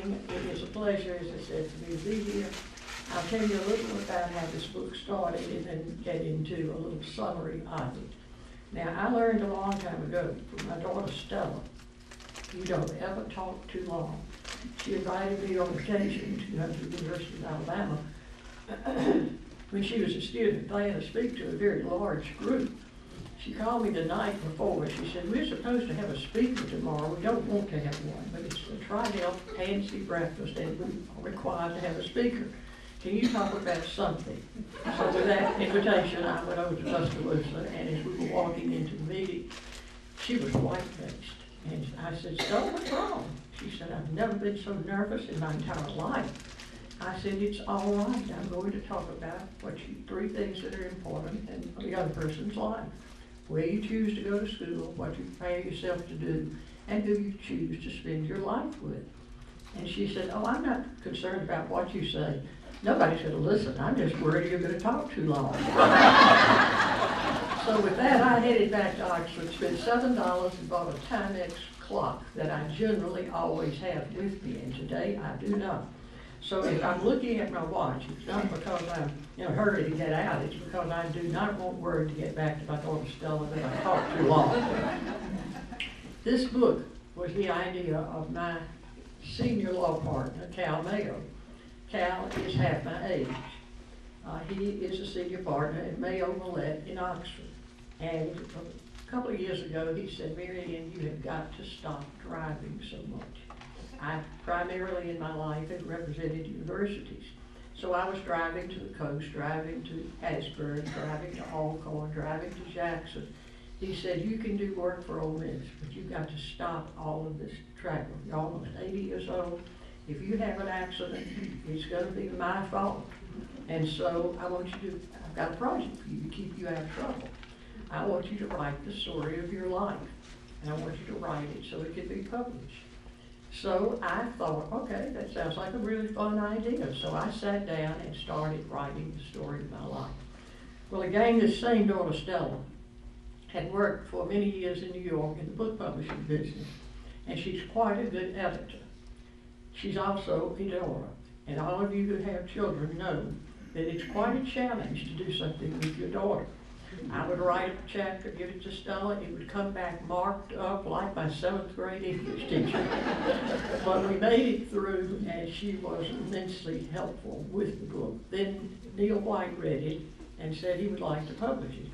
morning. It is a pleasure, as I said, for me to be here. I'll tell you a little about how this book started and then get into a little summary of it. Now, I learned a long time ago from my daughter Stella, you don't ever talk too long. She invited me on occasion to go to the University of Alabama when she was a student, planning to speak to a very large group. She called me the night before. She said, we're supposed to have a speaker tomorrow. We don't want to have one, but it's a Tridel fancy breakfast and we're required to have a speaker. Can you talk about something? So with that invitation, I went over to Tuscaloosa, and as we were walking into the meeting, she was white-faced. And I said, Stella, what's wrong? She said, I've never been so nervous in my entire life. I said, it's all right. I'm going to talk about three things that are important in a young person's life. Where you choose to go to school, what you prepare yourself to do, and who you choose to spend your life with. And she said, oh, I'm not concerned about what you say. Nobody's going to listen. I'm just worried you're going to talk too long. So with that, I headed back to Oxford, spent $7 and bought a Timex clock that I generally always have with me, and today I do not. So if I'm looking at my watch, it's not because I'm in a hurry to get out, it's because I do not want word to get back to my daughter Stella that I talked too long. This book was the idea of my senior law partner, Cal Mayo. Cal is half my age. He is a senior partner at Mayo Millette in Oxford. And a couple of years ago, he said, Mary Ann, you have got to stop driving so much. I primarily in my life have represented universities. So I was driving to the coast, driving to Hattiesburg, driving to Alcorn, driving to Jackson. He said, you can do work for Ole Miss, but you've got to stop all of this traveling. You're almost 80 years old. If you have an accident, it's going to be my fault. And so I've got a project for you to keep you out of trouble. I want you to write the story of your life. And I want you to write it so it can be published. So I thought, okay, that sounds like a really fun idea. So I sat down and started writing the story of my life. Well, again, this same daughter, Stella, had worked for many years in New York in the book publishing business. And she's quite a good editor. She's also a daughter. And all of you who have children know that it's quite a challenge to do something with your daughter. I would write a chapter, give it to Stella, it would come back marked up like my 7th grade English teacher. But we made it through, and she was immensely helpful with the book. Then Neil White read it and said he would like to publish it.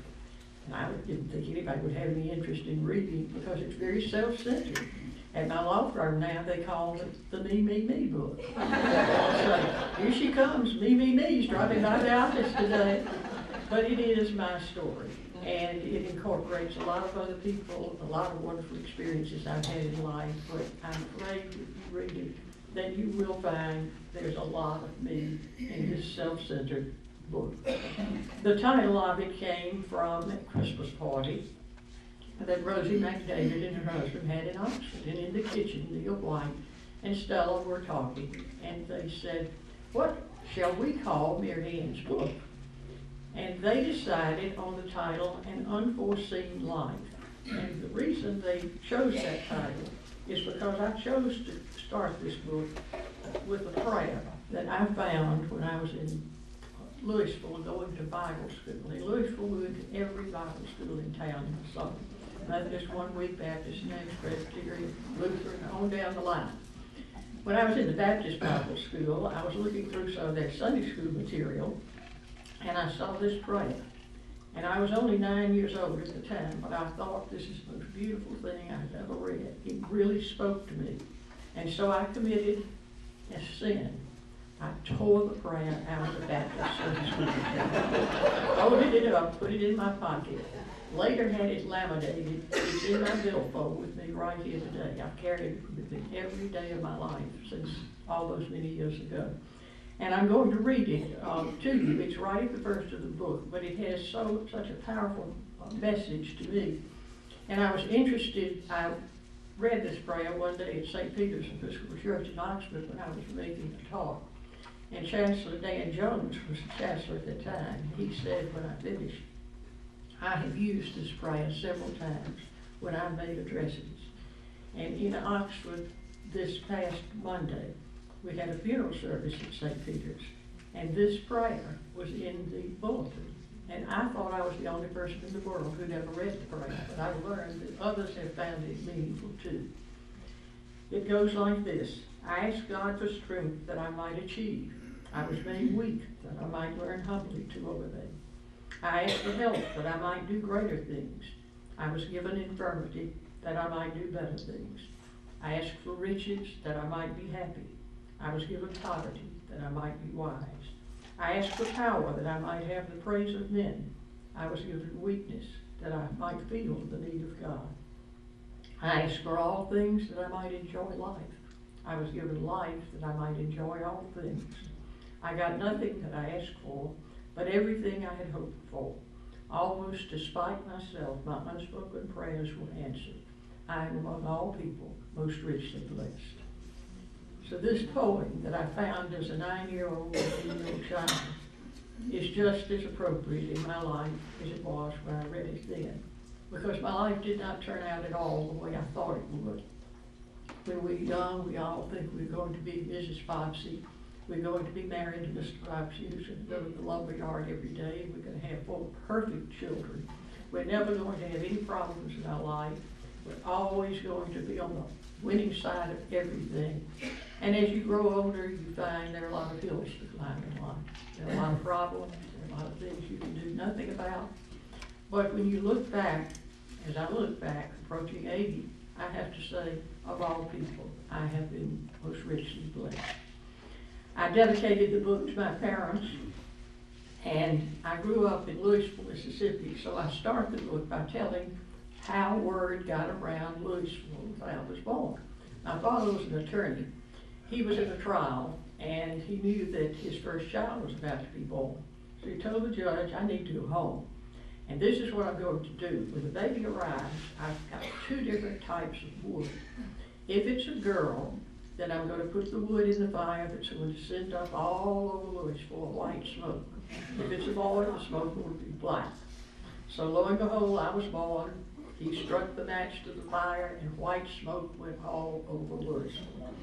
And I didn't think anybody would have any interest in reading because it's very self-centered. At my law firm now, they call it the Me, Me, Me book. So here she comes, Me, Me, Me's driving by the office today. But it is my story, and it incorporates a lot of other people, a lot of wonderful experiences I've had in life, but I'm afraid if you read it, then you will find there's a lot of me in this self-centered book. The title of it came from a Christmas party that Rosie McDavid and her husband had in Oxford, and in the kitchen, Neil White and Stella were talking, and they said, what shall we call Mary Ann's book? And they decided on the title, An Unforeseen Life. And the reason they chose that title is because I chose to start this book with a prayer that I found when I was in Louisville going to Bible school. In Louisville, we went to every Bible school in town in the summer. Methodist, One Week Baptist, Names Presbyterian, Lutheran, on down the line. When I was in the Baptist Bible school, I was looking through some of their Sunday school material, and I saw this prayer. And I was only 9 years old at the time, but I thought this is the most beautiful thing I've ever read. It really spoke to me. And so I committed a sin. I tore the prayer out of the Baptist Sunday school material, folded it up, put it in my pocket. Later had it laminated. It's in my billfold with me right here today. I've carried it with me every day of my life since all those many years ago. And I'm going to read it to you. It's right at the first of the book, but it has such a powerful message to me. And I was interested, I read this prayer one day at St. Peter's Episcopal Church in Oxford when I was making a talk. And Chancellor Dan Jones was the chancellor at the time. He said when I finished, I have used this prayer several times when I made addresses. And in Oxford this past Monday, we had a funeral service at St. Peter's, and this prayer was in the bulletin. And I thought I was the only person in the world who'd ever read the prayer, but I learned that others have found it meaningful too. It goes like this: I ask God for strength that I might achieve. I was made weak that I might learn humbly to obey. I ask for health that I might do greater things. I was given infirmity that I might do better things. I ask for riches that I might be happy. I was given poverty that I might be wise. I ask for power that I might have the praise of men. I was given weakness that I might feel the need of God. I ask for all things that I might enjoy life. I was given life that I might enjoy all things. I got nothing that I asked for, but everything I had hoped for. Almost despite myself, my unspoken prayers were answered. I am among all people most richly blessed. So this poem that I found as a 9-year-old or 10-year-old child is just as appropriate in my life as it was when I read it then, because my life did not turn out at all the way I thought it would. When we were young, we all think we're going to be Mrs. Bobbsey. We're going to be married to Mr. Bobbsey, who's going to go to the lumber yard every day. We're going to have 4 perfect children. We're never going to have any problems in our life. We're always going to be on the winning side of everything. And as you grow older, you find there are a lot of hills to climb in life. There are a lot of problems. There are a lot of things you can do nothing about. But when you look back, as I look back, approaching 80, I have to say, of all people, I have been most richly blessed. I dedicated the book to my parents, and I grew up in Louisville, Mississippi, so I start the book by telling how word got around Louisville when I was born. My father was an attorney. He was in a trial, and he knew that his first child was about to be born. So he told the judge, I need to go home. And this is what I'm going to do. When the baby arrives, I've got 2 different types of wood. If it's a girl, then I'm going to put the wood in the fire that's going to send up all over Louisville a white smoke. If it's a boy, the smoke will be black. So lo and behold, I was born. He struck the match to the fire, and white smoke went all over Louisville.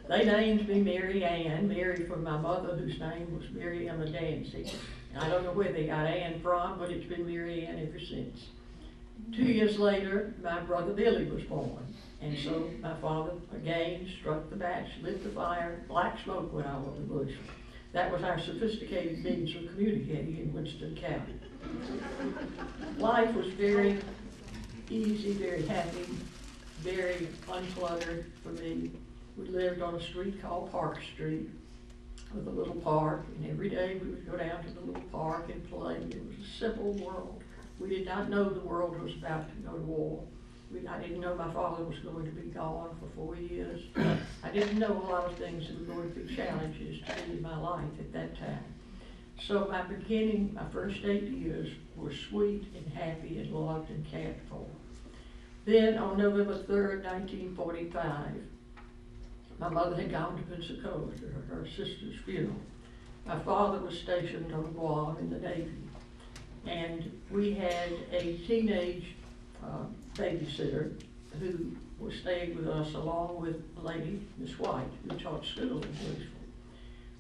They named me Mary Ann, Mary from my mother, whose name was Mary Ann Connell. I don't know where they got Ann from, but it's been Mary Ann ever since. 2 years later, my brother Billy was born. And so my father again struck the match, lit the fire, black smoke went all over the bush. That was our sophisticated means of communicating in Winston County. Life was very easy, very happy, very uncluttered for me. We lived on a street called Park Street with a little park, and every day we would go down to the little park and play. It was a simple world. We did not know the world was about to go to war. I didn't know my father was going to be gone for 4 years. I didn't know a lot of things that were going to be challenges to me in my life at that time. So my first 8 years were sweet and happy and loved and cared for. Then on November 3rd, 1945, my mother had gone to Pensacola to her sister's funeral. My father was stationed on Guam in the Navy, and we had a teenage babysitter who was staying with us along with a lady, Miss White, who taught school in Louisville.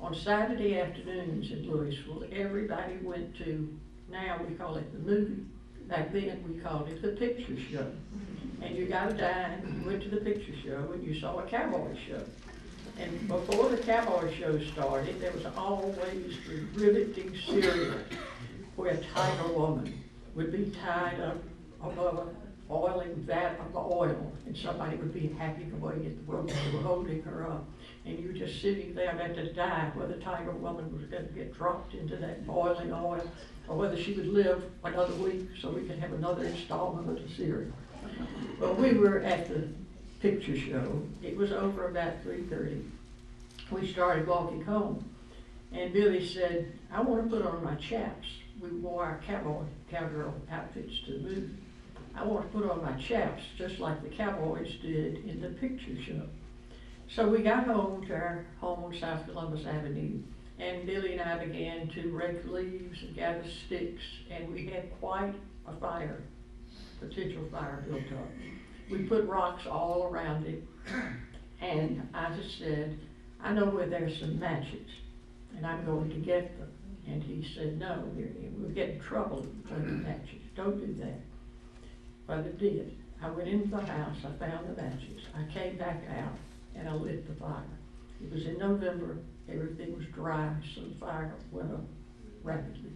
On Saturday afternoons in Louisville, everybody went to, now we call it the movie, back then we called it the picture show. And you got a dime, you went to the picture show, and you saw a cowboy show. And before the cowboy show started, there was always the riveting serial where a tiger woman would be tied up above a boiling vat of oil, and somebody would be happy away at the rope they were holding her up. And you were just sitting there about to die, whether the tiger woman was going to get dropped into that boiling oil, or whether she would live another week so we could have another installment of the series. Well, we were at the picture show. It was over about 3:30. We started walking home, and Billy said, I want to put on my chaps. We wore our cowgirl outfits to the movie. I want to put on my chaps just like the cowboys did in the picture show. So we got home to our home on South Columbus Avenue, and Billy and I began to rake leaves and gather sticks, and we had quite a fire, potential fire built up. We put rocks all around it, and I just said, I know where there's some matches, and I'm going to get them. And he said, no, we'll get in trouble if you play with matches. Don't do that. But I did. I went into the house, I found the matches. I came back out, and I lit the fire. It was in November, everything was dry, so the fire went up rapidly.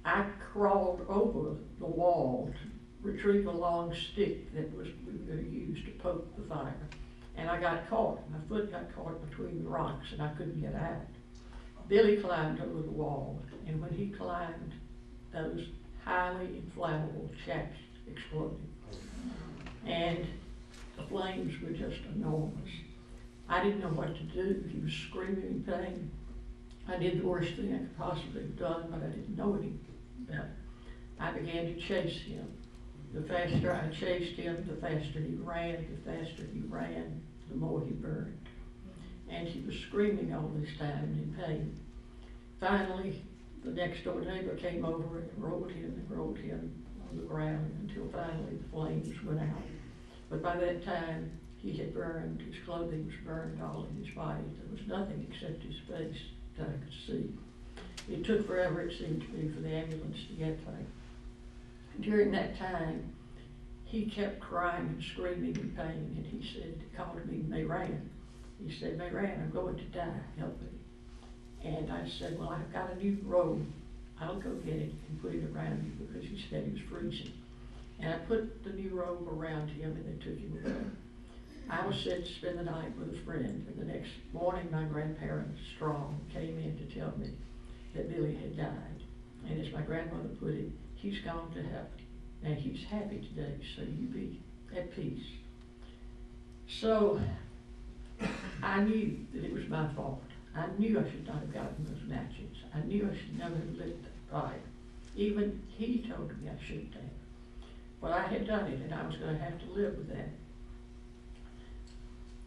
I crawled over the wall to retrieve a long stick that we were going to use to poke the fire. And I got caught. My foot got caught between the rocks, and I couldn't get out. Billy climbed over the wall, and when he climbed, those highly inflammable chaps exploded. And the flames were just enormous. I didn't know what to do. He was screaming in pain. I did the worst thing I could possibly have done, but I didn't know any better. I began to chase him. The faster I chased him, the faster he ran. The faster he ran, the more he burned. And he was screaming all this time in pain. Finally, the next door neighbor came over and rolled him on the ground until finally the flames went out. But by that time, he had burned, his clothing was burned all in his body. There was nothing except his face that I could see. It took forever, it seemed to me, for the ambulance to get there. During that time, he kept crying and screaming in pain, and he called me Mary Ann. He said, Mary Ann, I'm going to die, help me. And I said, well, I've got a new robe. I'll go get it and put it around you, because he said he was freezing. And I put the new robe around him, and they took him away. I was sent to spend the night with a friend, and the next morning my grandparents, Strong, came in to tell me that Billy had died. And as my grandmother put it, he's gone to heaven. Now he's happy today, so you be at peace. So I knew that it was my fault. I knew I should not have gotten those matches. I knew I should never have lit that fire. Even he told me I shouldn't have. But I had done it, and I was going to have to live with that.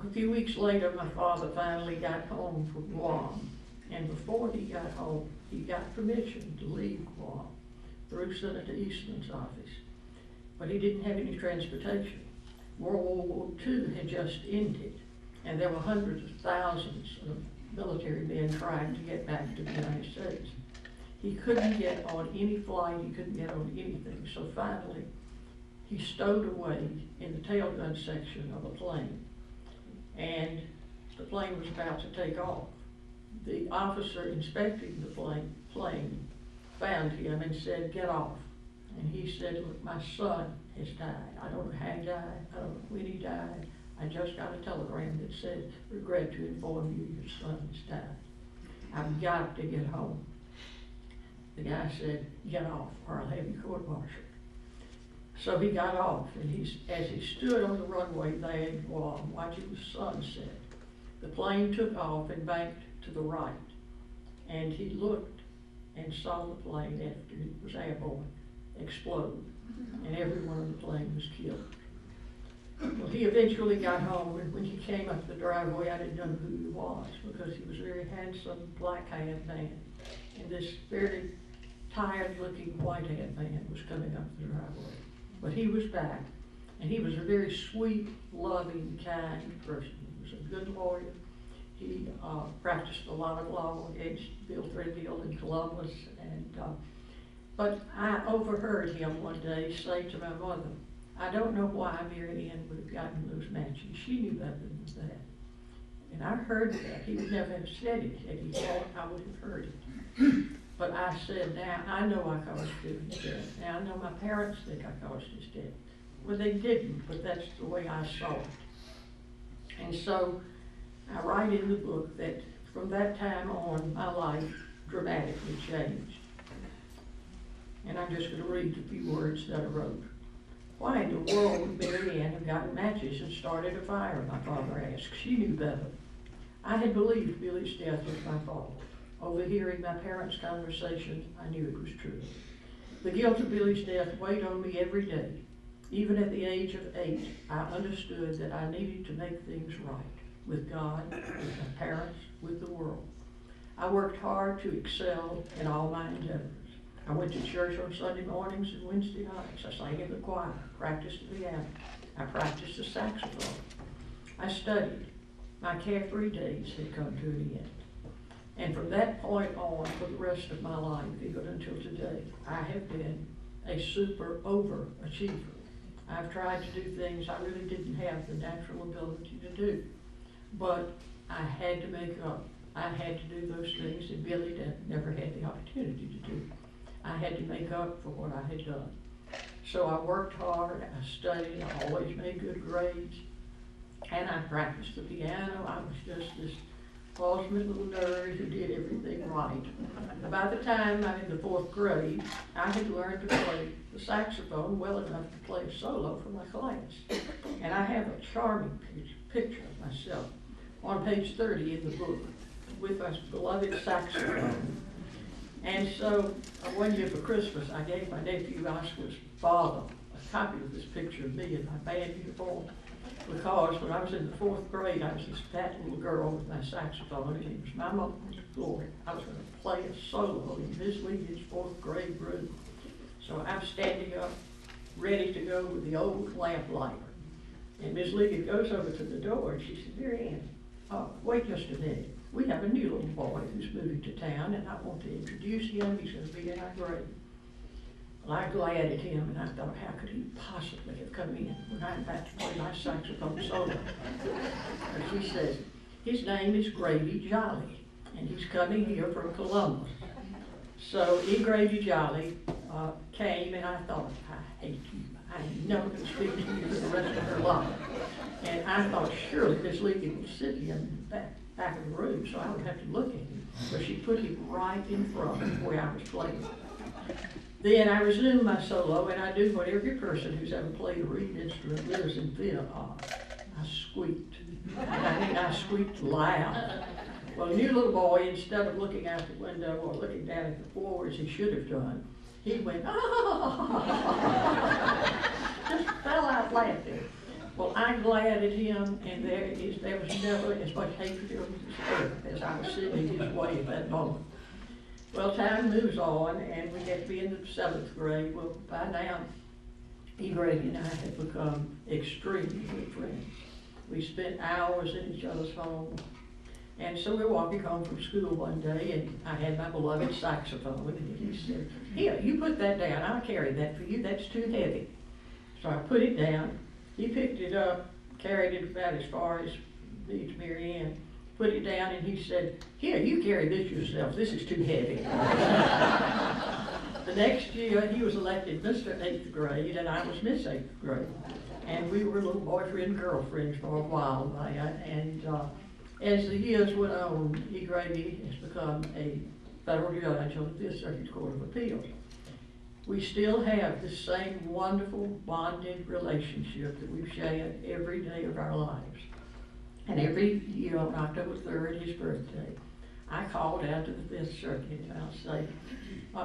A few weeks later, my father finally got home from Guam. And before he got home, he got permission to leave Guam through Senator Eastman's office. But he didn't have any transportation. World War II had just ended, and there were hundreds of thousands of military men trying to get back to the United States. He couldn't get on any flight, he couldn't get on anything. So finally, he stowed away in the tail gun section of a plane. And the plane was about to take off. The officer inspecting the plane found him and said, get off. And he said, look, my son has died. I don't know how he died. I don't know when he died. I just got a telegram that said, regret to inform you your son has died. I've got to get home. The guy said, get off or I'll have you court-martialed. So he got off, and as he stood on the runway there in Guam watching the sunset, the plane took off and banked to the right. And he looked and saw the plane, after it was airborne, explode, and everyone on the plane was killed. Well, he eventually got home, and when he came up the driveway, I didn't know who he was, because he was a very handsome, black-haired man. And this very tired-looking, white-haired man was coming up the driveway. But he was back, and he was a very sweet, loving, kind person. He was a good lawyer. He practiced a lot of law against Bill Threadgill in Columbus. But I overheard him one day say to my mother, I don't know why Mary Ann would have gotten those matches. She knew better than that. And I heard that. He would never have said it had he thought I would have heard it. But I said, now I know I caused Billy's death. Now I know my parents think I caused his death. Well, they didn't, but that's the way I saw it. And so I write in the book that from that time on, my life dramatically changed. And I'm just going to read the few words that I wrote. Why in the world would Mary Ann have gotten matches and started a fire, my father asked. She knew better. I had believed Billy's death was my fault. Overhearing my parents' conversation, I knew it was true. The guilt of Billy's death weighed on me every day. Even at the age of 8, I understood that I needed to make things right with God, with my parents, with the world. I worked hard to excel in all my endeavors. I went to church on Sunday mornings and Wednesday nights. I sang in the choir, practiced the piano. I practiced the saxophone. I studied. My carefree days had come to an end. And from that point on, for the rest of my life, even until today, I have been a super overachiever. I've tried to do things I really didn't have the natural ability to do. But I had to make up. I had to do those things that Billy never had the opportunity to do. I had to make up for what I had done. So I worked hard, I studied, I always made good grades, and I practiced the piano. I was just this ultimate little nerd who did everything right. By the time I'm in the 4th grade, I had learned to play the saxophone well enough to play a solo for my class. And I have a charming picture of myself on page 30 in the book with my beloved saxophone. And so one year for Christmas, I gave my nephew Oscar's father a copy of this picture of me in my band uniform, because when I was in the 4th grade, I was this fat little girl with my saxophone, and it was my mom's glory. I was going to play a solo in Miss Lee's 4th grade room. So I'm standing up, ready to go with the old lamp lighter. And Miss Lee goes over to the door, and she said, "Mary Ann, wait just a minute. We have a new little boy who's moving to town, and I want to introduce him. He's going to be in our grade." Well, I glared at him, and I thought, how could he possibly have come in when I'm about to play my saxophone solo? And she says, "His name is Grady Jolly, and he's coming here from Columbus." So E. Grady Jolly came, and I thought, I hate you. I'm never going to speak to you for the rest of her life. And I thought, surely Miss Lee would sit him in the back of the room, so I would have to look at him. But she put him right in front of where I was playing. Then I resumed my solo, and I do what every person who's ever played a reed instrument lives in fear of. I squeaked. I squeaked loud. Well, the new little boy, instead of looking out the window or looking down at the floor as he should have done, he went, just fell out laughing. Well, I glared at him, and there was never as much hatred as I was sitting in his way at that moment. Well, time moves on, and we get to be in the 7th grade. Well, by now, E. Grady and I have become extremely good friends. We spent hours in each other's home. And so we're walking home from school one day, and I had my beloved saxophone, and he said, "Here, you put that down. I'll carry that for you. That's too heavy." So I put it down. He picked it up, carried it about as far as to Mary Ann, put it down, and he said, "Here, you carry this yourself. This is too heavy." The next year, he was elected Mr. 8th grade, and I was Miss 8th grade. And we were little boyfriend, girlfriends for a while. And as the years went on, E. Grady has become a federal judge on the 5th Circuit Court of Appeals. We still have the same wonderful bonded relationship that we've shared every day of our lives. And every year on October 3rd, his birthday, I called out to the 5th Circuit and I'll say,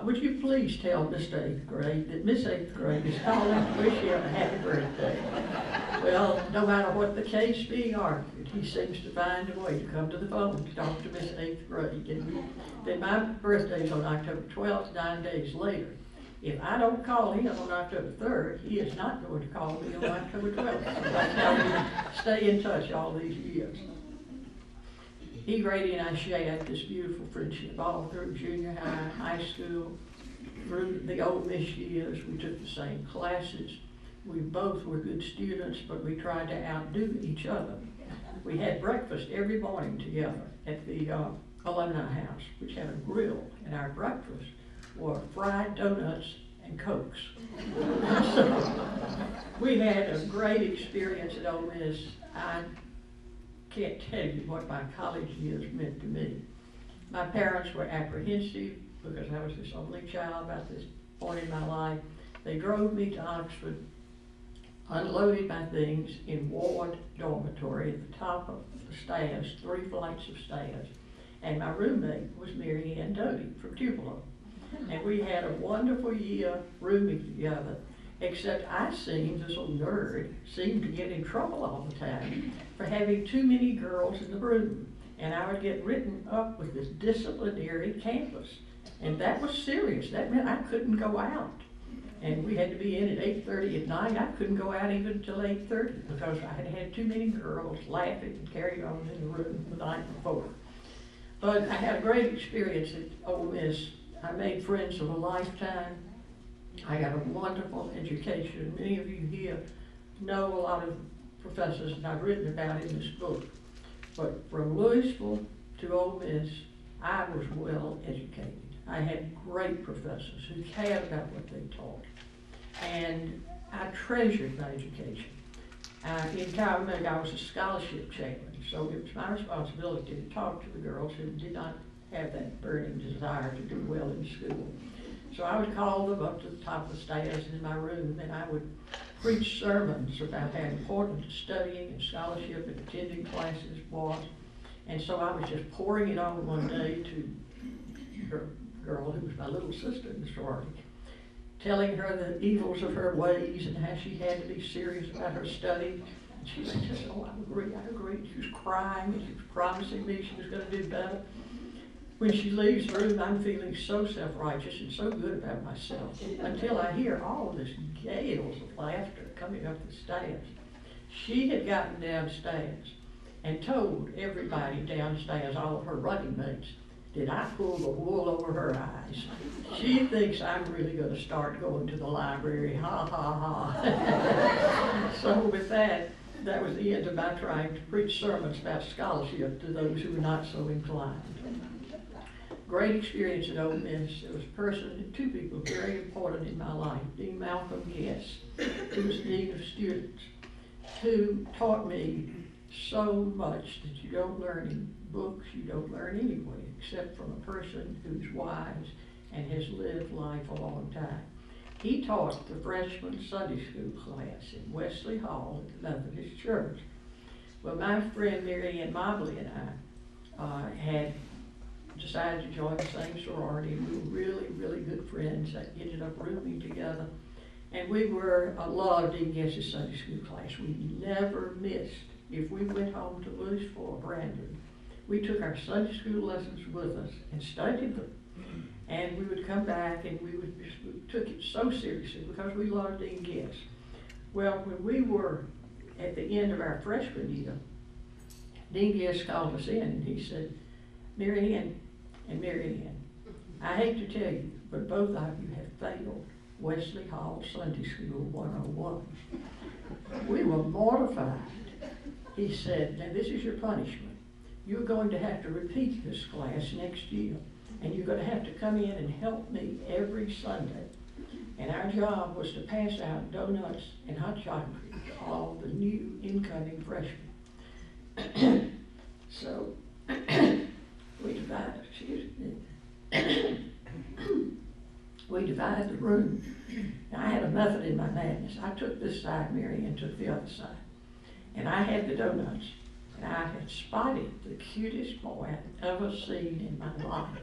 "Would you please tell Mr. 8th grade that Miss 8th grade is calling to wish him a happy birthday." Well, no matter what the case being argued, he seems to find a way to come to the phone to talk to Miss 8th grade. And then my birthday is on October 12th, 9 days later. If I don't call him on October 3rd, he is not going to call me on October 12th. So that's how we stay in touch all these years. E. Grady and I shared this beautiful friendship all through junior high, high school, through the Ole Miss years. We took the same classes. We both were good students, but we tried to outdo each other. We had breakfast every morning together at the Alumni House, which had a grill, and our breakfast were fried donuts and Cokes. So we had a great experience at Ole Miss. I can't tell you what my college years meant to me. My parents were apprehensive because I was this only child about this point in my life. They drove me to Oxford, unloaded my things in Ward Dormitory at the top of the stairs, 3 flights of stairs. And my roommate was Mary Ann Connell from Tupelo. And we had a wonderful year rooming together, except I seemed, this little nerd, seemed to get in trouble all the time for having too many girls in the room. And I would get written up with this disciplinary campus. And that was serious. That meant I couldn't go out. And we had to be in at 8:30 at night. I couldn't go out even until 8:30 because I had had too many girls laughing and carrying on in the room the night before. But I had a great experience at Ole Miss. I made friends of a lifetime. I got a wonderful education. Many of you here know a lot of professors that I've written about in this book. But from Louisville to Ole Miss, I was well educated. I had great professors who cared about what they taught. And I treasured my education. In Calumet, I was a scholarship chaplain, so it was my responsibility to talk to the girls who did not have that burning desire to do well in school. So I would call them up to the top of the stairs in my room, and I would preach sermons about how important studying and scholarship and attending classes was. And so I was just pouring it on one day to her girl who was my little sister in the sorority, telling her the evils of her ways and how she had to be serious about her study. And she said, oh, I agree. She was crying and she was promising me she was going to do better. When she leaves the room, I'm feeling so self-righteous and so good about myself until I hear all of this gales of laughter coming up the stairs. She had gotten downstairs and told everybody downstairs, all of her running mates, that I pulled the wool over her eyes. She thinks I'm really going to start going to the library, ha, ha, ha. So with that was the end of my trying to preach sermons about scholarship to those who were not so inclined. Great experience at Ole Miss. There was two people very important in my life. Dean Malcolm Guest, who was Dean of Students, who taught me so much that you don't learn in books, you don't learn anyway, except from a person who's wise and has lived life a long time. He taught the freshman Sunday school class in Wesley Hall at the Methodist Church. Well, my friend Mary Ann Connell and I had decided to join the same sorority. We were really, really good friends that ended up rooming together. And we loved Dean Guest's Sunday school class. We never missed. If we went home to Louisville or Brandon, we took our Sunday school lessons with us and studied them. And we would come back and we took it so seriously because we loved Dean Guest. Well, when we were at the end of our freshman year, Dean Guest called us in and he said, Mary Ann and Mary Ann, I hate to tell you, but both of you have failed Wesley Hall Sunday School 101. We were mortified. He said, now this is your punishment. You're going to have to repeat this class next year, and you're going to have to come in and help me every Sunday. And our job was to pass out donuts and hot chocolate to all the new incoming freshmen. So we divided the room. Now, I had a method in my madness. I took this side, Mary Ann took the other side. And I had the donuts. And I had spotted the cutest boy I'd ever seen in my life.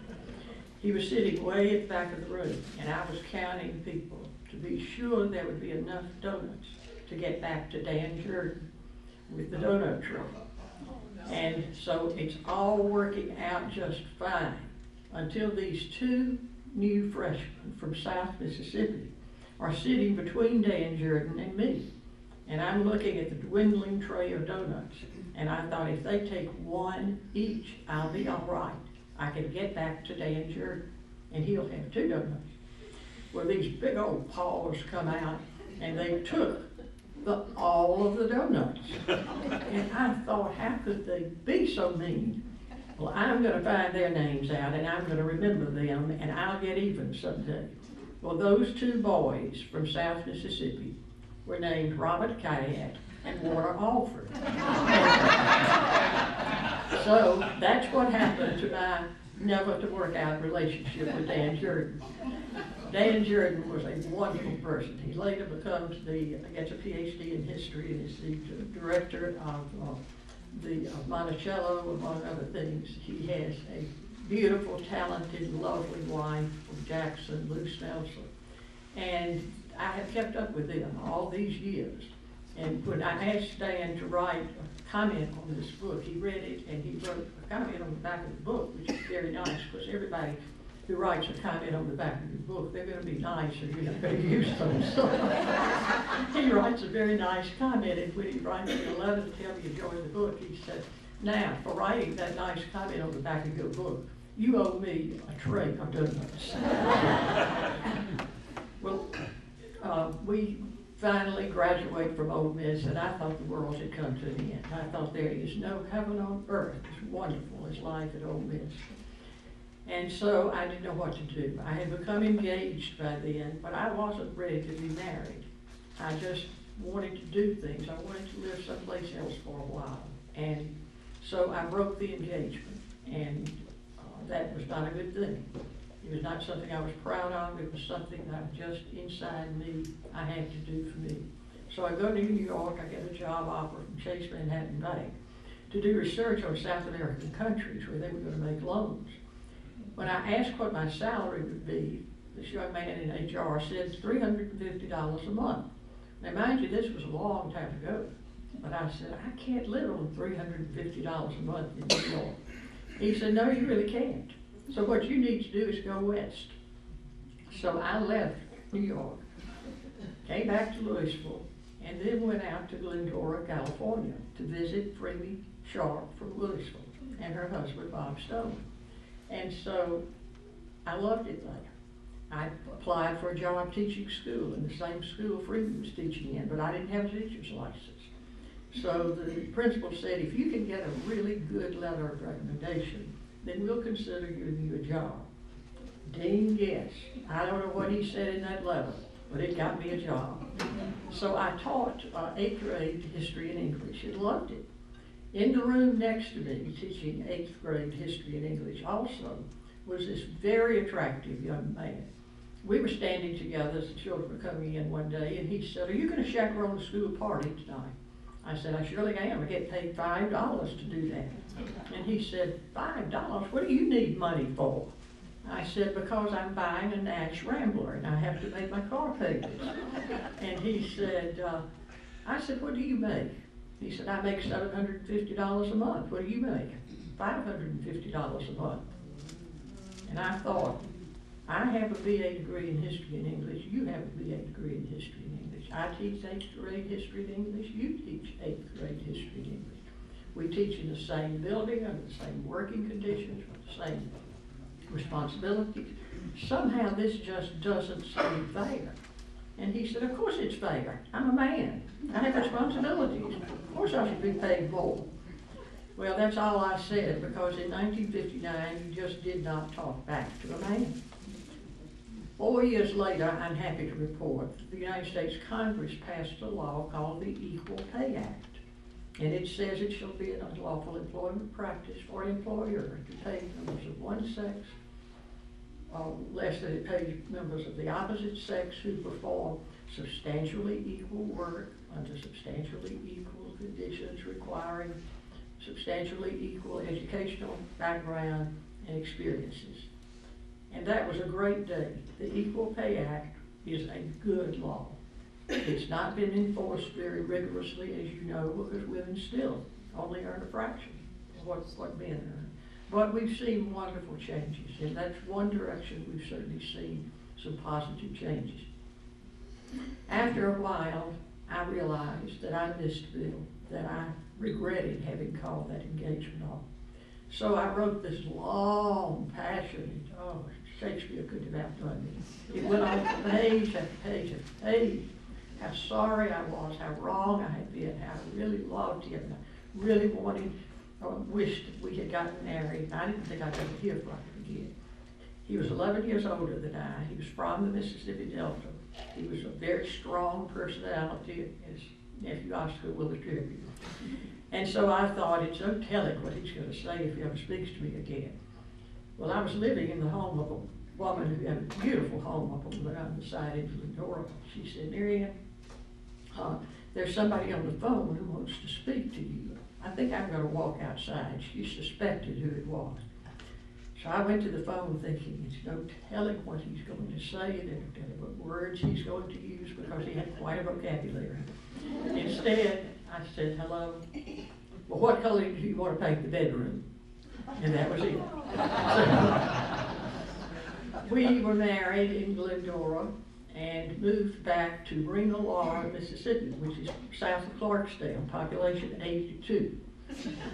He was sitting way at the back of the room, and I was counting people to be sure there would be enough donuts to get back to Dan Jordan with the donut truck. And so it's all working out just fine until these two new freshmen from South Mississippi are sitting between Dan Jordan and me. And I'm looking at the dwindling tray of donuts. And I thought, if they take one each, I'll be all right. I can get back to Dan Jordan, and he'll have two donuts. Well, these big old paws come out, and they took all of the donuts. And I thought, how could they be so mean? Well, I'm going to find their names out, and I'm going to remember them, and I'll get even someday. Well, those two boys from South Mississippi were named Robert Kayak and Warner Alford. So that's what happened to my never to work out relationship with Dan Jordan. Dan Jordan was a wonderful person. He later becomes gets a PhD in history and is the director of Monticello, among other things. He has a beautiful, talented, lovely wife from Jackson, Luce Nelson. And I have kept up with them all these years. And when I asked Dan to write a comment on this book, he read it and he wrote a comment on the back of the book, which is very nice because everybody who writes a comment on the back of your book, they're going to be nice or you're not going to use them. So he writes a very nice comment, and when he writes the letter to tell me he enjoyed the book, he said, now, for writing that nice comment on the back of your book, you owe me a tray of donuts. Well, we finally graduated from Ole Miss, and I thought the world had come to an end. I thought there is no heaven on earth as wonderful as life at Ole Miss. And so I didn't know what to do. I had become engaged by then, but I wasn't ready to be married. I just wanted to do things. I wanted to live someplace else for a while. And so I broke the engagement, and that was not a good thing. It was not something I was proud of. It was something that just inside me, I had to do for me. So I go to New York. I get a job offer from Chase Manhattan Bank to do research on South American countries where they were going to make loans. When I asked what my salary would be, this young man in HR said $350 a month. Now, mind you, this was a long time ago. But I said, I can't live on $350 a month in New York. He said, no, you really can't. So what you need to do is go west. So I left New York, came back to Louisville, and then went out to Glendora, California to visit Freddie Sharp from Louisville and her husband, Bob Stone. And so I loved it there. I applied for a job teaching school in the same school Freddie was teaching in, but I didn't have a teacher's license. So the principal said, if you can get a really good letter of recommendation, then we'll consider giving you a job. Ding yes. I don't know what he said in that letter, but it got me a job. So I taught 8th grade history and English and loved it. In the room next to me, teaching 8th grade history and English also, was this very attractive young man. We were standing together as the children were coming in one day, and he said, are you going to chaperone the school party tonight? I said, I surely am. I get paid $5 to do that. And he said, $5? What do you need money for? I said, because I'm buying a Nash Rambler and I have to make my car payments. And he said, I said, what do you make? He said, I make $750 a month. What do you make? $550 a month. And I thought, I have a BA degree in history and English. You have a BA degree in history and English. I teach 8th grade history and English. You teach 8th grade history and English. We teach in the same building, under the same working conditions, with the same responsibilities. Somehow this just doesn't seem fair. And he said, of course it's fair. I'm a man. I have responsibilities. Of course I should be paid more. Well, that's all I said, because in 1959, you just did not talk back to a man. 4 years later, I'm happy to report that the United States Congress passed a law called the Equal Pay Act. And it says it shall be an unlawful employment practice for an employer to pay members of one sex less than it pays members of the opposite sex who perform substantially equal work under substantially equal conditions requiring substantially equal educational background and experiences. And that was a great day. The Equal Pay Act is a good law. It's not been enforced very rigorously, as you know, because women still only earn a fraction of what men earn. But we've seen wonderful changes, and that's one direction we've certainly seen some positive changes. After a while, I realized that I missed Bill, that I regretted having called that engagement off. So I wrote this long, passionate, Shakespeare couldn't have outdone me. It went on page after page after page. How sorry I was, how wrong I had been, how I really loved him, I really wanted, wished that we had gotten married. I didn't think I'd ever hear from him again. He was 11 years older than I. He was from the Mississippi Delta. He was a very strong personality, as nephew Oscar will attribute. And so I thought, it's no telling what he's going to say if he ever speaks to me again. Well, I was living in the home of a woman who had a beautiful home up on the side in Glendora. She said, Mary Ann, there's somebody on the phone who wants to speak to you. I think I'm going to walk outside. She suspected who it was. So I went to the phone thinking, it's no telling what he's going to say, and no telling what words he's going to use, because he had quite a vocabulary. Instead, I said, hello. Well, what color do you want to paint the bedroom? And that was it. We were married in Glendora and moved back to Reno, Laura, Mississippi, which is south of Clarksdale, population 82.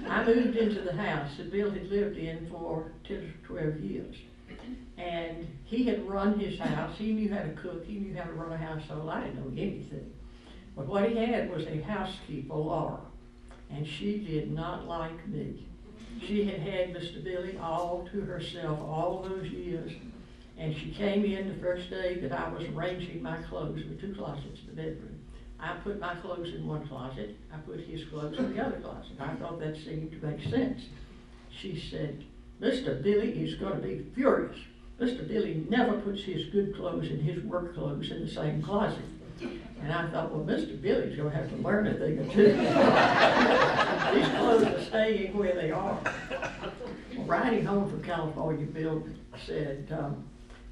I moved into the house that Bill had lived in for 10 or 12 years. And he had run his house. He knew how to cook. He knew how to run a household. I didn't know anything. But what he had was a housekeeper, Laura. And she did not like me. She had had Mr. Billy all to herself all those years. And she came in the first day that I was arranging my clothes with 2 closets in the bedroom. I put my clothes in one closet. I put his clothes in the other closet. I thought that seemed to make sense. She said, Mr. Billy is going to be furious. Mr. Billy never puts his good clothes and his work clothes in the same closet. And I thought, well, Mr. Billy's going to have to learn a thing or two. These clothes are staying where they are. Well, riding home from California, Bill said,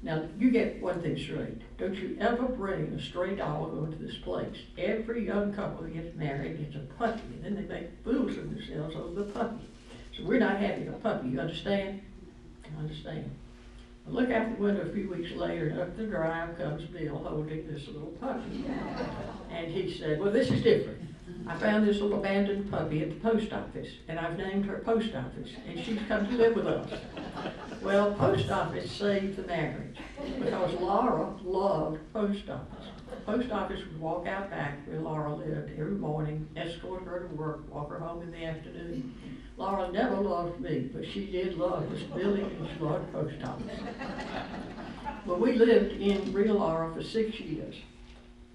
now you get one thing straight. Don't you ever bring a stray dog onto this place. Every young couple who gets married gets a puppy, and then they make fools of themselves over the puppy. So we're not having a puppy, you understand? I understand. I look out the window a few weeks later, and up the drive comes Bill holding this little puppy. And he said, well, this is different. I found this little abandoned puppy at the post office, and I've named her Post Office, and she's come to live with us. Well, Post Office saved the marriage, because Laura loved Post Office. Post Office would walk out back where Laura lived every morning, escort her to work, walk her home in the afternoon. Laura never loved me, but she did love Mr. Billy, and she loved Post Office. Well, we lived in Reno, Laura for 6 years.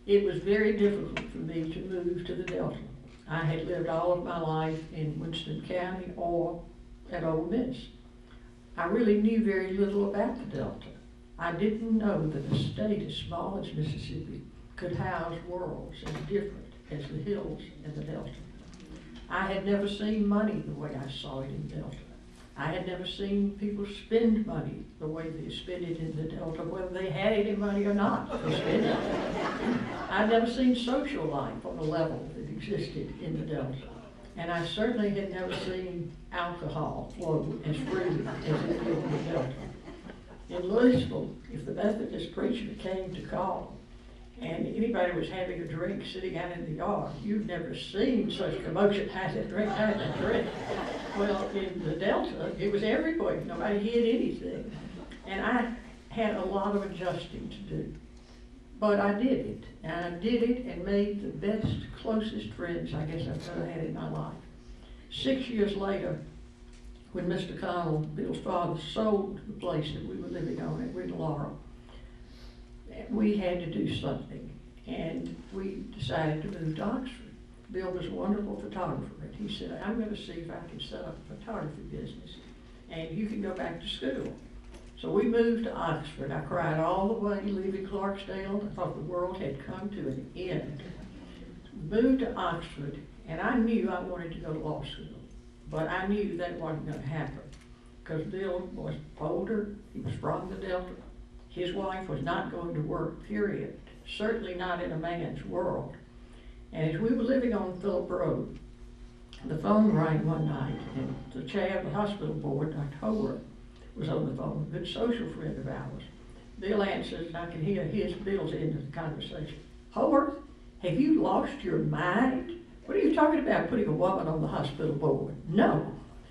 It was very difficult for me to move to the Delta. I had lived all of my life in Winston County or at Ole Miss. I really knew very little about the Delta. I didn't know that a state as small as Mississippi could house worlds as different as the hills and the Delta. I had never seen money the way I saw it in Delta. I had never seen people spend money the way they spend it in the Delta, whether they had any money or not, they spent it. I'd never seen social life on a level that existed in the Delta. And I certainly had never seen alcohol flow as freely as it did in the Delta. In Louisville, if the Methodist preacher came to call, and anybody was having a drink sitting out in the yard, you've never seen such commotion. How's that drink? How's that drink? Well, in the Delta, it was everywhere. Nobody hid anything. And I had a lot of adjusting to do. But I did it. And I did it and made the best, closest friends I guess I've ever had in my life. 6 years later, when Mr. Connell, Bill's father, sold the place that we were living on at Reno, Laura, we had to do something, and we decided to move to Oxford. Bill was a wonderful photographer, and he said, I'm going to see if I can set up a photography business, and you can go back to school. So we moved to Oxford. I cried all the way leaving Clarksdale. I thought the world had come to an end. Moved to Oxford, and I knew I wanted to go to law school, but I knew that wasn't going to happen, because Bill was older, he was from the Delta. His wife was not going to work, period. Certainly not in a man's world. And as we were living on Phillip Road, the phone rang one night, and the chair of the hospital board, Dr. Howard, was on the phone, a good social friend of ours. Bill answers, and I can hear Bill's end of the conversation. Howard, have you lost your mind? What are you talking about, putting a woman on the hospital board? No.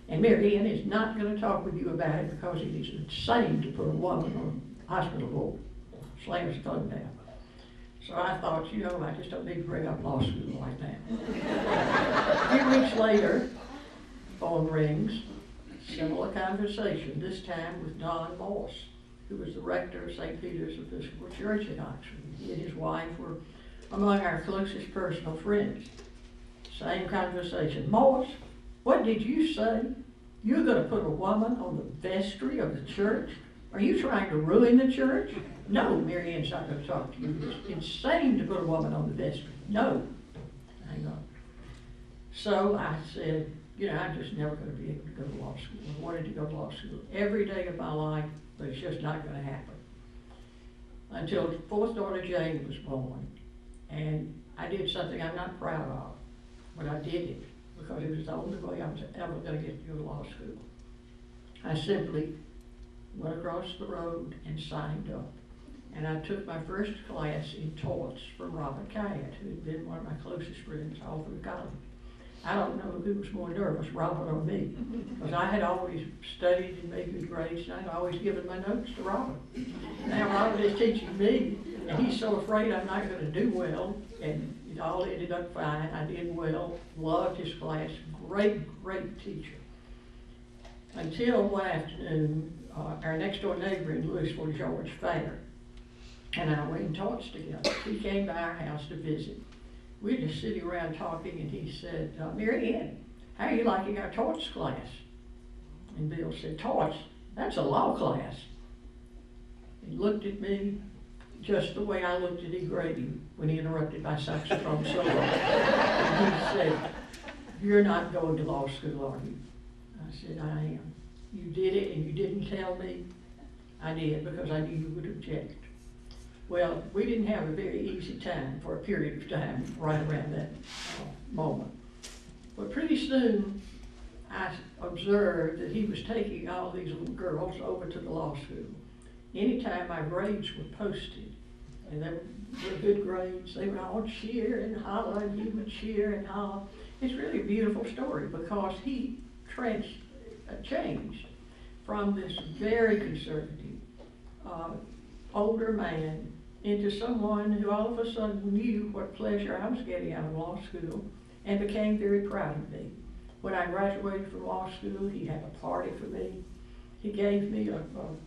And Mary Ann is not going to talk with you about it, because it is insane to put a woman on hospital board. Slams the phone down. So I thought, I just don't need to bring up law school like that. A few weeks later, phone rings, similar conversation, this time with Don Morse, who was the rector of St. Peter's Episcopal Church in Oxford. He and his wife were among our closest personal friends. Same conversation. Morse, what did you say? You're going to put a woman on the vestry of the church? Are you trying to ruin the church? No, Mary Ann's not going to talk to you. It's insane to put a woman on the vestry. No. Hang on. So I said, I'm just never going to be able to go to law school. I wanted to go to law school every day of my life, but it's just not going to happen. Until the fourth daughter, Jane, was born. And I did something I'm not proud of, but I did it because it was the only way I was ever going to get to go to law school. I simply went across the road and signed up. And I took my first class in torts from Robert Catt, who had been one of my closest friends all through college. I don't know who was more nervous, Robert or me, because I had always studied and made good grades, and I'd always given my notes to Robert. Now Robert is teaching me, and he's so afraid I'm not going to do well, and it all ended up fine. I did well, loved his class, great teacher. Until one afternoon, our next door neighbor in Louisville, George Fair, and I went in torts together. He came to our house to visit. We were just sitting around talking, and he said, Mary Ann, how are you liking our torts class? And Bill said, torts? That's a law class. He looked at me just the way I looked at E. Grady when he interrupted my saxophone solo. And he said, you're not going to law school, are you? I said, I am. You did it and you didn't tell me. I did, because I knew you would object. Well, we didn't have a very easy time for a period of time right around that moment. But pretty soon, I observed that he was taking all these little girls over to the law school. Anytime my grades were posted, and they were good grades, they would all cheer and holler, and he would cheer and holler. It's really a beautiful story, because he changed from this very conservative, older man into someone who all of a sudden knew what pleasure I was getting out of law school and became very proud of me. When I graduated from law school, he had a party for me. He gave me a little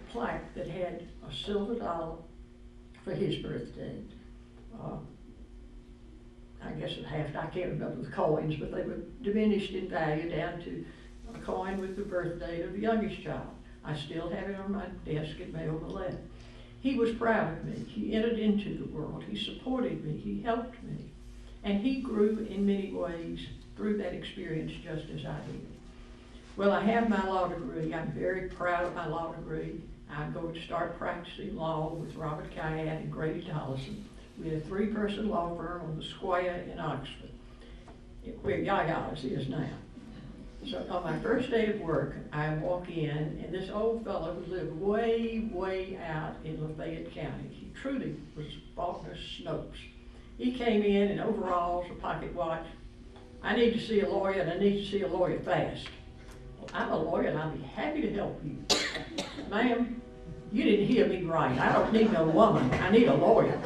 plaque that had a silver dollar for his birthday. I guess it half, I can't remember the coins, but they were diminished in value down to a coin with the birth date of the youngest child. I still have it on my desk at Mayo Millette. He was proud of me. He entered into the world. He supported me. He helped me. And he grew in many ways through that experience, just as I did. Well, I have my law degree. I'm very proud of my law degree. I'm going to start practicing law with Robert Catt and Grady Tollison. We had a 3-person law firm on the Square in Oxford, where Yaya's is now. So on my first day of work, I walk in, and this old fellow who lived way out in Lafayette County, he truly was Faulkner Snopes. He came in overalls, a pocket watch. I need to see a lawyer, and I need to see a lawyer fast. Well, I'm a lawyer, and I'll be happy to help you. Ma'am, you didn't hear me right. I don't need no woman. I need a lawyer.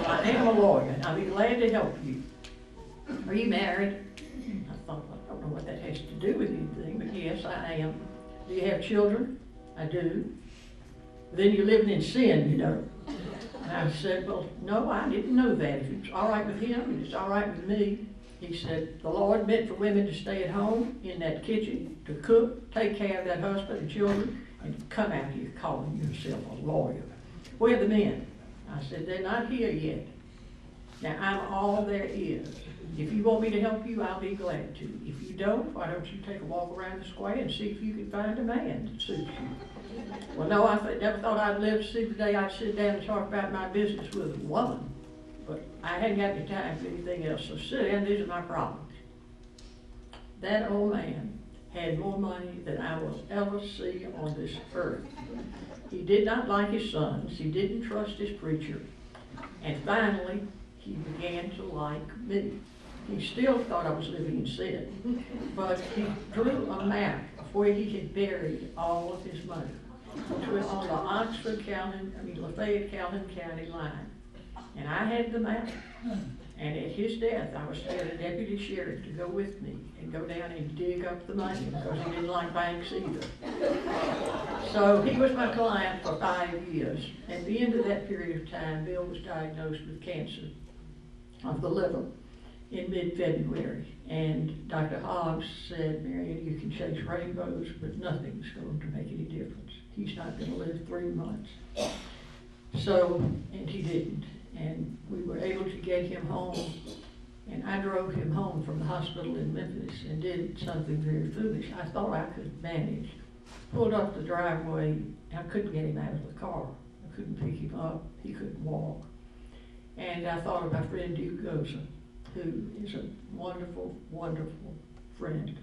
I am a lawyer, and I'll be glad to help you. Are you married? I thought, I don't know what that has to do with anything, but yes, I am. Do you have children? I do. Then you're living in sin, you know. And I said, well, no, I didn't know that. If it's all right with him, and it's all right with me. He said, the Lord meant for women to stay at home in that kitchen, to cook, take care of that husband and children, and to come out here calling yourself a lawyer. Where are the men? I said, they're not here yet. Now, I'm all there is. If you want me to help you, I'll be glad to. If you don't, why don't you take a walk around the square and see if you can find a man that suits you. Well, no, I never thought I'd live to see the day I'd sit down and talk about my business with a woman. But I hadn't got any time for anything else, so sit down, these are my problems. That old man had more money than I will ever see on this earth. He did not like his sons, he didn't trust his preacher, and finally, he began to like me. He still thought I was living in sin, but he drew a map of where he had buried all of his money on the Lafayette Calhoun County line. And I had the map. And at his death, I was to get a deputy sheriff to go with me and go down and dig up the money, because he didn't like banks either. So he was my client for 5 years. At the end of that period of time, Bill was diagnosed with cancer of the liver in mid-February. And Dr. Hobbs said, Mary Ann, you can chase rainbows, but nothing's going to make any difference. He's not going to live 3 months. So, and he didn't. And we were able to get him home, and I drove him home from the hospital in Memphis and did something very foolish. I thought I could manage. Pulled up the driveway, I couldn't get him out of the car. I couldn't pick him up, he couldn't walk. And I thought of my friend Duke Goza, who is a wonderful, wonderful friend.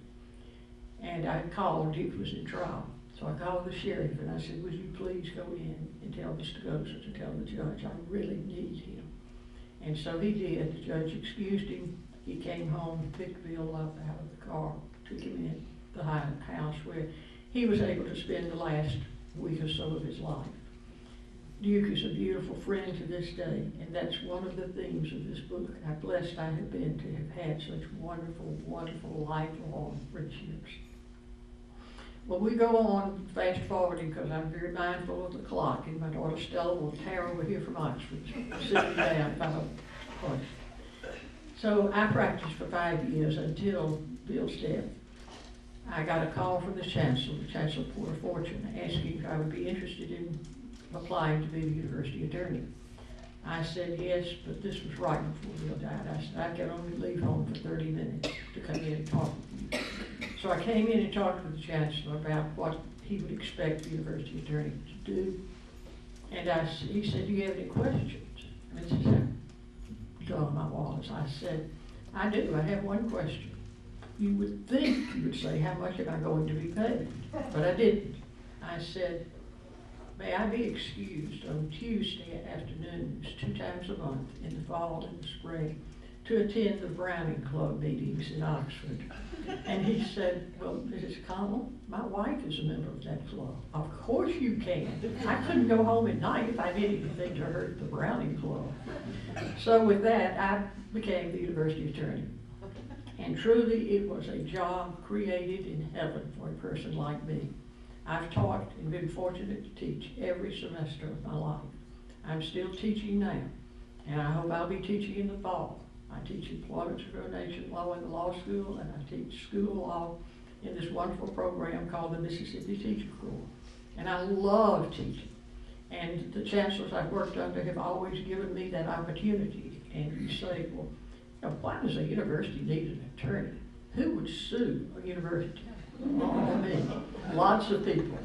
And I called, Duke was in trial. So I called the sheriff and I said, would you please go in and tell Mr. Gozer to tell the judge I really need him. And so he did. The judge excused him. He came home, picked Bill up out of the car, took him in the house where he was able to spend the last week or so of his life. Duke is a beautiful friend to this day, and that's one of the themes of this book. How blessed I have been to have had such wonderful, wonderful, lifelong friendships. Well, we go on fast forwarding because I'm very mindful of the clock, and my daughter Stella will tear over here from Oxford, sitting down by the place. So I practiced for 5 years until Bill's death. I got a call from the Chancellor Porter Fortune, asking if I would be interested in applying to be the university attorney. I said yes, but this was right before Bill died. I said I could only leave home for 30 minutes to come in and talk with you. So I came in and talked with the Chancellor about what he would expect the university attorney to do. And he said, do you have any questions? And this is how dumb I was. I said, I do. I have one question. You would think you would say, how much am I going to be paid? But I didn't. I said, may I be excused on Tuesday afternoons 2 times a month in the fall and the spring to attend the Browning Club meetings in Oxford? And he said, well, Mrs. Connell, my wife is a member of that club. Of course you can. I couldn't go home at night if I did anything to hurt the Browning Club. So with that, I became the university attorney. And truly, it was a job created in heaven for a person like me. I've taught and been fortunate to teach every semester of my life. I'm still teaching now, and I hope I'll be teaching in the fall. I teach employment discrimination law in the law school, and I teach school law in this wonderful program called the Mississippi Teacher Corps. And I love teaching. And the chancellors I've worked under have always given me that opportunity. And you say, well, why does a university need an attorney? Who would sue a university? Oh, me. Lots of people.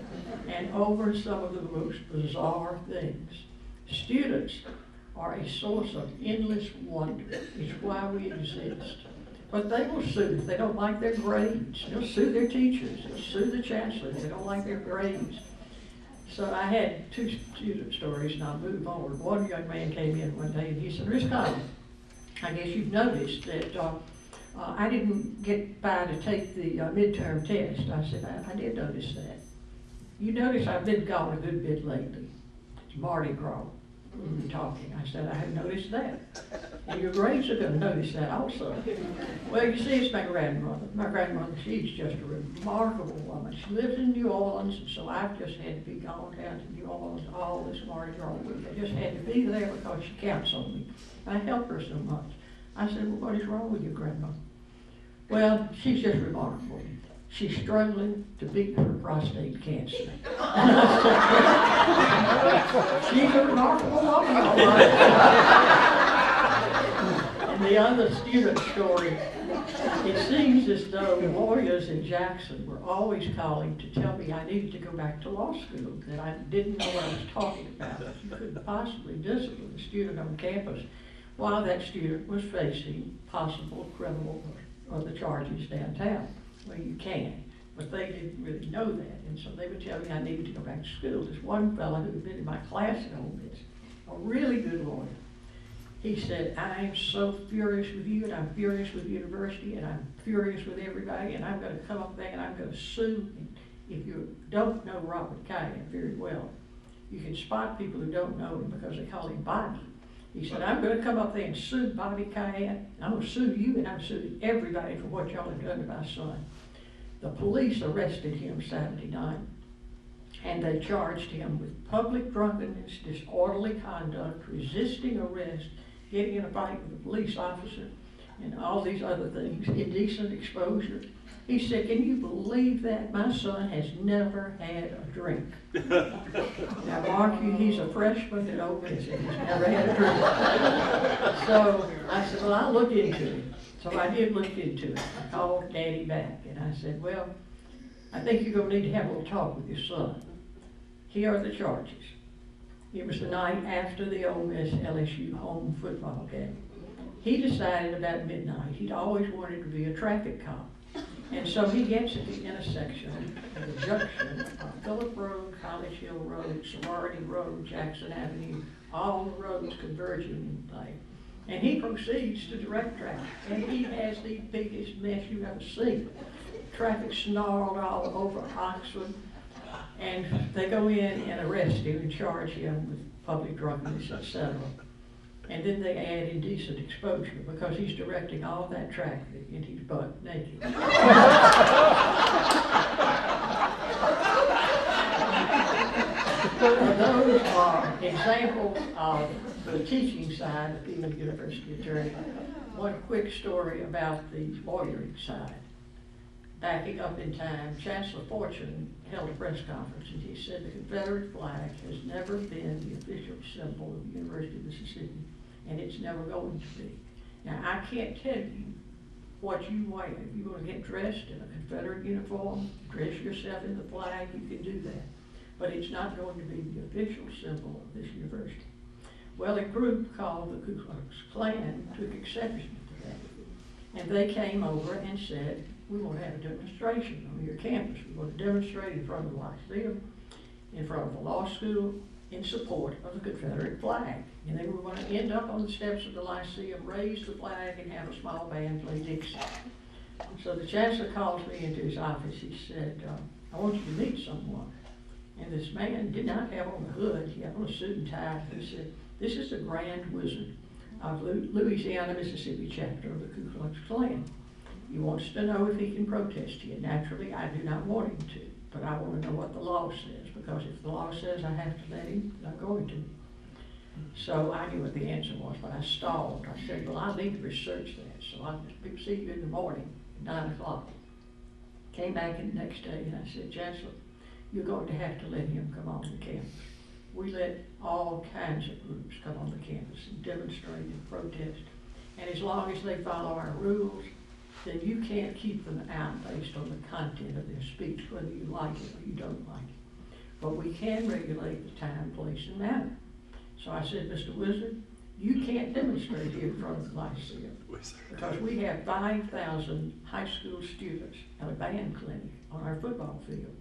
And over some of the most bizarre things. Students are a source of endless wonder. It's why we exist. But they will sue if they don't like their grades. They'll sue their teachers. They'll sue the chancellor if they don't like their grades. So I had 2 student stories, and I'll move forward. One young man came in one day and he said, Miss Connell, I guess you've noticed that I didn't get by to take the midterm test. I said, I did notice that. You notice I've been gone a good bit lately. It's Mardi Gras. We were talking. I said, I have noticed that. And your grades are going to notice that also. Well, you see, it's my grandmother. My grandmother, she's just a remarkable woman. She lives in New Orleans, and so I've just had to be gone down to New Orleans all this Mardi Gras week. I just had to be there because she counts on me. I help her so much. I said, well, what is wrong with your grandmother? Well, she's just remarkable. She's struggling to beat her prostate cancer. She's a remarkable woman, all right. And the other student story, it seems as though lawyers in Jackson were always calling to tell me I needed to go back to law school, that I didn't know what I was talking about. You couldn't possibly discipline a student on campus while that student was facing possible criminal or other charges downtown. Well, you can, but they didn't really know that, and so they would tell me I needed to go back to school. This one fellow who had been in my class at Ole Miss, a really good lawyer, he said, I am so furious with you, and I'm furious with the university, and I'm furious with everybody, and I'm going to come up there and I'm going to sue. And if you don't know Robert Cayenne very well, you can spot people who don't know him because they call him Bobby. He said, I'm going to come up there and sue Bobby Cayenne. I'm going to sue you, and I'm suing everybody for what y'all have done to my son. The police arrested him Saturday night, and they charged him with public drunkenness, disorderly conduct, resisting arrest, getting in a fight with a police officer, and all these other things, indecent exposure. He said, can you believe that? My son has never had a drink. Now, mark you, he's a freshman at Ole Miss, and he's never had a drink. So I said, well, I'll look into it. So I did look into it. I called Daddy back, and I said, well, I think you're going to need to have a little talk with your son. Here are the charges. It was the night after the Ole Miss LSU home football game. He decided about midnight he'd always wanted to be a traffic cop. And so he gets at the intersection, the junction of Phillip Road, College Hill Road, Sorority Road, Jackson Avenue, all the roads converging in there. And he proceeds to direct traffic, and he has the biggest mess you've ever seen. Traffic snarled all over Oxford, and they go in and arrest him and charge him with public drunkenness, etc. And then they add indecent exposure because he's directing all that traffic and he's butt naked. Those are examples of the teaching side of being a university attorney. One quick story about the lawyering side. Backing up in time, Chancellor Fortune held a press conference and he said the Confederate flag has never been the official symbol of the University of Mississippi, and it's never going to be. Now, I can't tell you what you wear. If you want to get dressed in a Confederate uniform, dress yourself in the flag, you can do that. But it's not going to be the official symbol of this university. Well, a group called the Ku Klux Klan took exception to that. And they came over and said, we want to have a demonstration on your campus. We want to demonstrate in front of the Lyceum, in front of the law school, in support of the Confederate flag. And they were going to end up on the steps of the Lyceum, raise the flag, and have a small band play Dixie. So the chancellor calls me into his office. He said, I want you to meet someone. And this man did not have on the hood. He had on a suit and tie. He said, this is the Grand Wizard of Louisiana, Mississippi chapter of the Ku Klux Klan. He wants to know if he can protest here. Naturally, I do not want him to, but I want to know what the law says, because if the law says I have to let him, I'm going to. So I knew what the answer was, but I stalled. I said, well, I need to research that, so I'll see you in the morning at 9 o'clock. Came back in the next day and I said, Chancellor, you're going to have to let him come on the campus. We let all kinds of groups come on the campus and demonstrate and protest. And as long as they follow our rules, then you can't keep them out based on the content of their speech, whether you like it or you don't like it. But we can regulate the time, place, and manner. So I said, Mr. Wizard, you can't demonstrate here in front of the Lyceum because we have 5,000 high school students at a band clinic on our football field.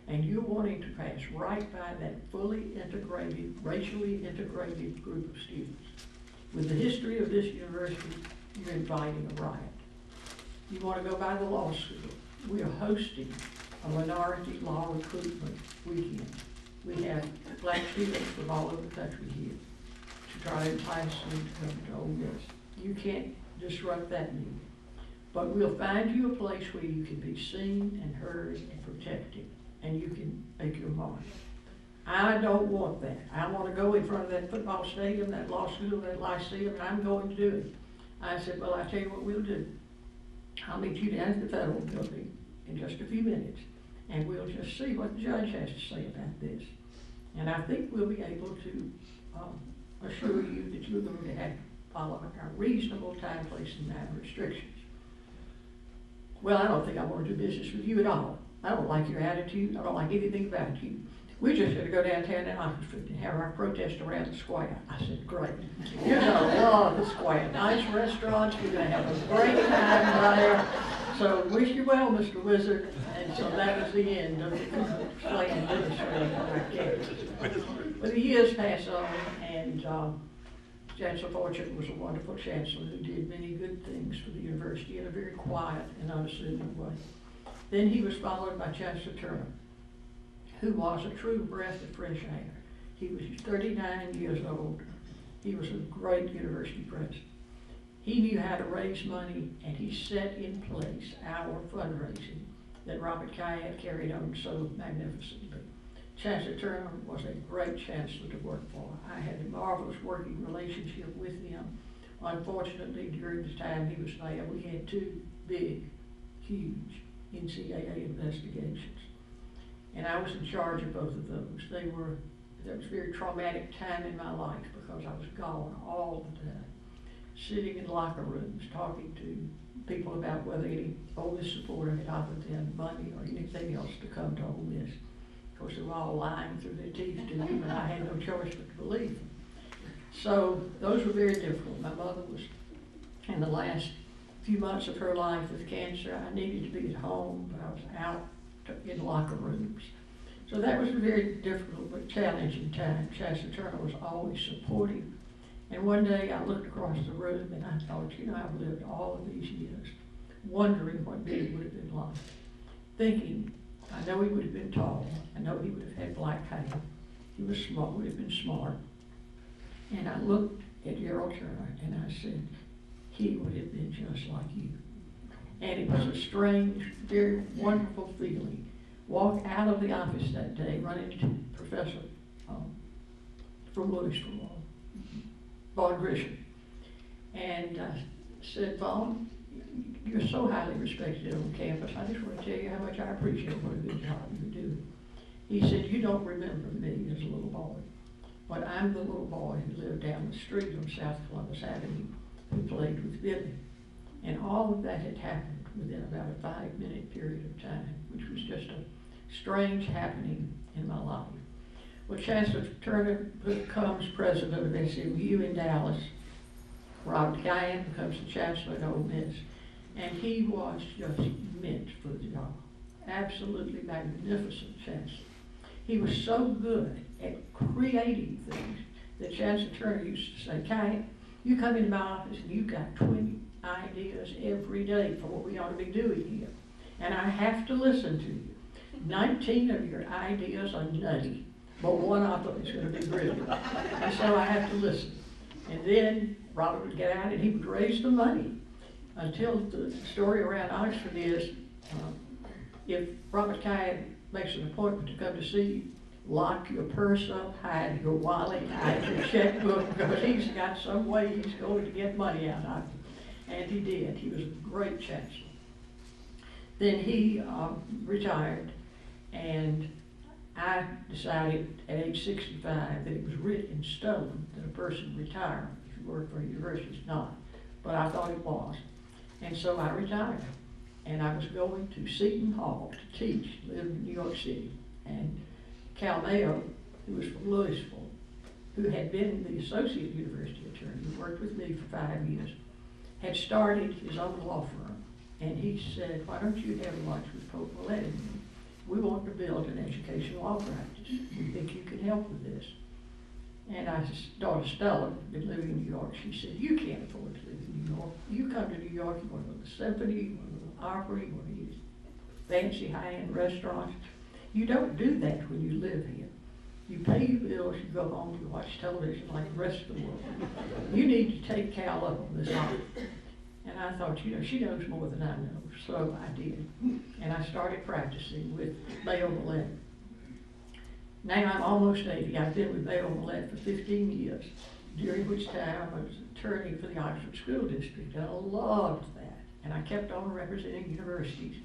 And you're wanting to pass right by that fully integrated, racially integrated group of students. With the history of this university, you're inviting a riot. You want to go by the law school. We are hosting a minority law recruitment weekend. We have black students from all over the country here to try to entice them to come to Ole Miss. You can't disrupt that meeting. But we'll find you a place where you can be seen and heard and protected, and you can make your mark. I don't want that. I want to go in front of that football stadium, that law school, that Lyceum, and I'm going to do it. I said, well, I'll tell you what we'll do. I'll meet you down at the Federal Building in just a few minutes, and we'll just see what the judge has to say about this. And I think we'll be able to assure you that you're going to have to follow our reasonable time, place, and manner restrictions. Well, I don't think I want to do business with you at all. I don't like your attitude. I don't like anything about you. We're just going to go downtown in Oxford and have our protest around the square. I said, great. You're going to love the square. Nice restaurants. We're going to have a great time there. So wish you well, Mr. Wizard. And so that was the end of the Klan demonstration on our campus. But the years pass on, and Chancellor Fortune was a wonderful chancellor who did many good things for the university in a very quiet and unassuming way. Then he was followed by Chancellor Turner, who was a true breath of fresh air. He was 39 years old. He was a great university president. He knew how to raise money, and he set in place our fundraising that Robert Kayette carried on so magnificently. Chancellor Turner was a great chancellor to work for. I had a marvelous working relationship with him. Unfortunately, during the time he was there, we had two big, huge NCAA investigations. And I was in charge of both of those. That was a very traumatic time in my life because I was gone all the time, sitting in locker rooms, talking to people about whether any Ole Miss supporter had offered them money or anything else to come to Ole Miss. Of course, they were all lying through their teeth to me, but I had no choice but to believe them. So those were very difficult. My mother was, in the last few months of her life with cancer. I needed to be at home, but I was out in locker rooms. So that was a very difficult but challenging time. Chancellor Turner was always supportive. And one day I looked across the room and I thought, you know, I've lived all of these years wondering what Billy would have been like. Thinking, I know he would have been tall. I know he would have had black hair. He was smart, would have been smart. And I looked at Gerald Turner and I said, he would have been just like you. And it was a strange, very wonderful feeling. Walked out of the office that day, run into Professor from Louisville, Vaughn Grisham. And I said, Vaughn, you're so highly respected on campus. I just want to tell you how much I appreciate what a good job you do. He said, you don't remember me as a little boy, but I'm the little boy who lived down the street on South Columbus Avenue, who played with Billy. And all of that had happened within about a 5-minute period of time, which was just a strange happening in my life. Well, Chancellor Turner becomes president of SMU in Dallas. Robert Guyan becomes the chancellor at Ole Miss. And he was just meant for the job. Absolutely magnificent chancellor. He was so good at creating things that Chancellor Turner used to say, Guyan, you come into my office and you've got 20 ideas every day for what we ought to be doing here. And I have to listen to you. 19 of your ideas are nutty, but one of them is going to be brilliant. And so I have to listen. And then Robert would get out and he would raise the money until the story around Oxford is, if Robert Guyan makes an appointment to come to see you, lock your purse up, hide your wallet, hide your checkbook, because he's got some way he's going to get money out of you. And he did. He was a great chancellor. Then he retired, and I decided at age 65 that it was written in stone that a person retire if you work for a university. It's not, but I thought it was. And so I retired, and I was going to Seton Hall to teach, live in New York City. And Cal Mayo, who was from Louisville, who had been the associate university attorney, who worked with me for 5 years, had started his own law firm. And he said, why don't you have lunch with Pope Millett and me? We want to build an educational law practice. We think you can help with this. And his daughter Stella, been living in New York, she said, you can't afford to live in New York. You come to New York, you want to go to the symphony, you want to go to the opera, you want to eat fancy high-end restaurants. You don't do that when you live here. You pay your bills, you go home, you watch television like the rest of the world. You need to take Cal up on this offer. And I thought, you know, she knows more than I know, so I did. And I started practicing with Mayo Millett. Now I'm almost 80. I've been with Mayo Millett for 15 years, during which time I was attorney for the Oxford School District, and I loved that. And I kept on representing universities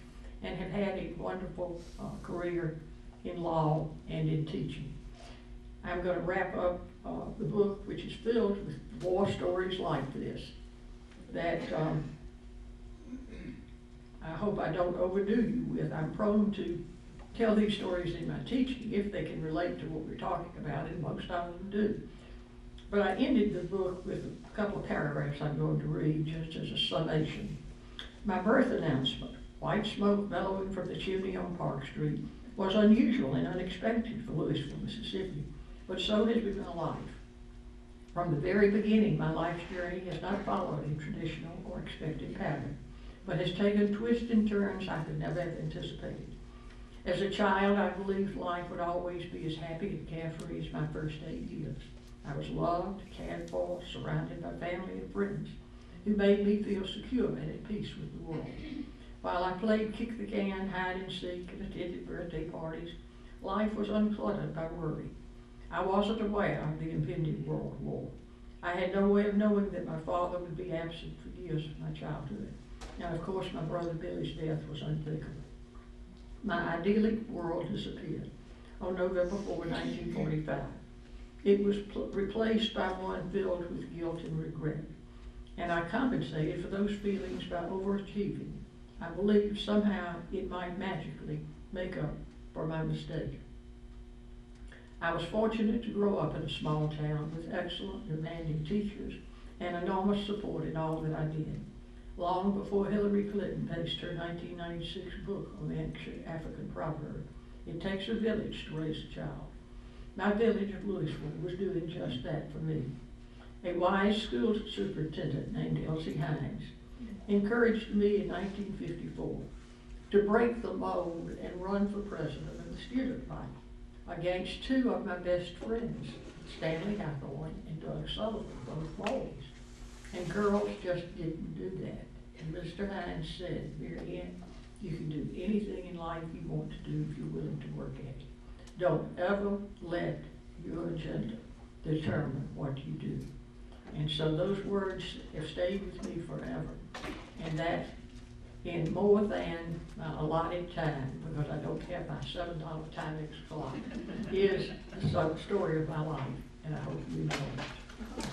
and have had a wonderful career in law and in teaching. I'm going to wrap up the book, which is filled with war stories like this, that I hope I don't overdo you with. I'm prone to tell these stories in my teaching if they can relate to what we're talking about, and most of them do. But I ended the book with a couple of paragraphs I'm going to read just as a summation. My birth announcement, white smoke bellowing from the chimney on Park Street, was unusual and unexpected for Louisville, Mississippi, but so has been my life. From the very beginning, my life's journey has not followed a traditional or expected pattern, but has taken twists and turns I could never have anticipated. As a child, I believed life would always be as happy and carefree as my first 8 years. I was loved, cared for, surrounded by family and friends who made me feel secure and at peace with the world. While I played kick the can, hide and seek, and attended birthday parties, life was uncluttered by worry. I wasn't aware of the impending World War. I had no way of knowing that my father would be absent for years of my childhood. And of course, my brother Billy's death was unthinkable. My idyllic world disappeared on November 4, 1945. It was replaced by one filled with guilt and regret. And I compensated for those feelings by overachieving. I believed somehow it might magically make up for my mistake. I was fortunate to grow up in a small town with excellent, demanding teachers and enormous support in all that I did. long before Hillary Clinton published her 1996 book on the ancient African proverb. It takes a village to raise a child. My village of Louisville was doing just that for me. A wise school superintendent named Elsie Hines encouraged me in 1954 to break the mold and run for president of the student body against two of my best friends, Stanley Hathaway and Doug Sullivan, both boys. And girls just didn't do that. And Mr. Hines said, Mary Ann, you can do anything in life you want to do if you're willing to work at it. Don't ever let your agenda determine what you do. And so those words have stayed with me forever. And that in more than my allotted time, because I don't have my $7 Timex clock, is the story of my life, and I hope you know it.